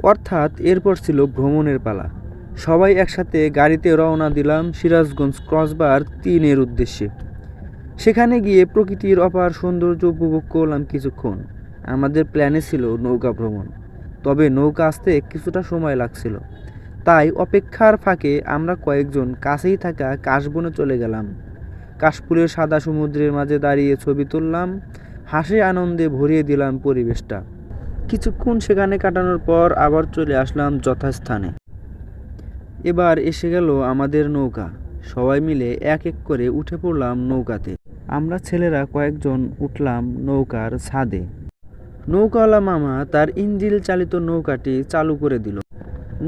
অর্থাৎ এরপর ছিল ভ্রমণের পালা। সবাই একসাথে গাড়িতে রওনা দিলাম সিরাজগঞ্জ ক্রসবার 3-এর উদ্দেশ্যে। সেখানে গিয়ে প্রকৃতির অপার সৌন্দর্য উপভোগ করলাম কিছুক্ষণ। আমাদের প্ল্যানে ছিল নৌকা ভ্রমণ, তবে নৌকা আসতে কিছুটা সময় লাগছিল। তাই অপেক্ষার ফাঁকে আমরা কয়েকজন কাছেই থাকা কাশবনে চলে গেলাম। কাশফুলের সাদা সমুদ্রের মাঝে দাঁড়িয়ে ছবি তুললাম, হাসি আনন্দে ভরিয়ে দিলাম পরিবেশটা। কিছুক্ষণ সেখানে কাটানোর পর আবার চলে আসলাম যথাস্থানে। এবার এসে গেল আমাদের নৌকা। সবাই মিলে এক এক করে উঠে পড়লাম নৌকাতে। আমরা ছেলেরা কয়েকজন উঠলাম নৌকার ছাদে। নৌকাওয়ালা মামা তার ইঞ্জিল চালিত নৌকাটি চালু করে দিল।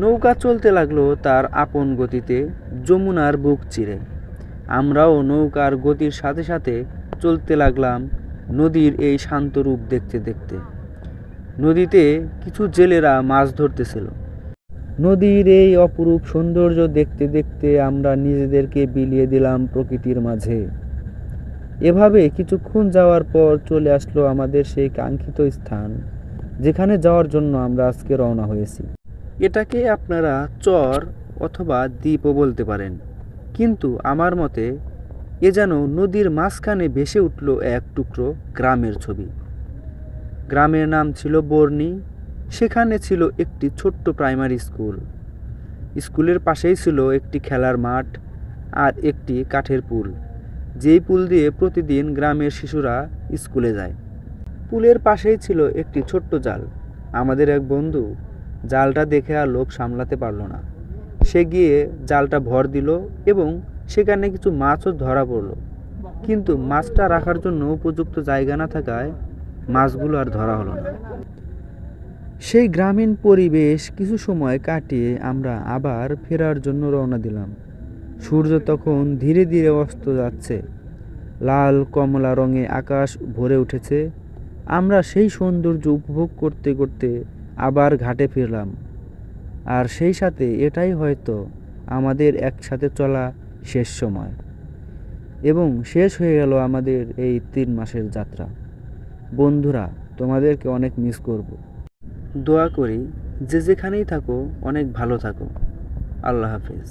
নৌকা চলতে লাগলো তার আপন গতিতে যমুনার বুক চিরে। আমরাও নৌকার গতির সাথে সাথে চলতে লাগলাম নদীর এই শান্ত রূপ দেখতে দেখতে। নদীতে কিছু জেলেরা মাছ ধরতেছিল। নদীর এই অপরূপ সৌন্দর্য দেখতে দেখতে আমরা নিজেদেরকে বিলিয়ে দিলাম প্রকৃতির মাঝে। এভাবে কিছুক্ষণ যাওয়ার পর চলে আসলো আমাদের সেই কাঙ্ক্ষিত স্থান, যেখানে যাওয়ার জন্য আমরা আজকে রওনা হয়েছি। এটাকে আপনারা চর অথবা দ্বীপও বলতে পারেন, কিন্তু আমার মতে এ যেন নদীর মাঝখানে ভেসে উঠল এক টুকরো গ্রামের ছবি। গ্রামের নাম ছিল বর্ণী। সেখানে ছিল একটি ছোট্ট প্রাইমারি স্কুল। স্কুলের পাশেই ছিল একটি খেলার মাঠ আর একটি কাঠের পুল, যেই পুল দিয়ে প্রতিদিন গ্রামের শিশুরা স্কুলে যায়। পুলের পাশেই ছিল একটি ছোট্ট জাল। আমাদের এক বন্ধু জালটা দেখে আর লোভ সামলাতে পারল না। সে গিয়ে জালটা ভর দিল এবং সেখানে কিছু মাছও ধরা পড়ল, কিন্তু মাছটা রাখার জন্য উপযুক্ত জায়গা না থাকায় মাছগুলো আর ধরা হলো না। সেই গ্রামীণ পরিবেশ কিছু সময় কাটিয়ে আমরা আবার ফেরার জন্য রওনা দিলাম। সূর্য তখন ধীরে ধীরে অস্ত যাচ্ছে। লাল কমলা রঙে আকাশ ভরে উঠেছে। আমরা সেই সৌন্দর্য উপভোগ করতে করতে আবার ঘাটে ফিরলাম। আর সেই সাথে এটাই হয়তো আমাদের একসাথে চলা শেষ সময়, এবং শেষ হয়ে গেল আমাদের এই 3 মাসের যাত্রা। বন্ধুরা, তোমাদেরকে অনেক মিস করব। দোয়া করি যে যেখানেই থাকো অনেক ভালো থাকো। আল্লাহ হাফেজ।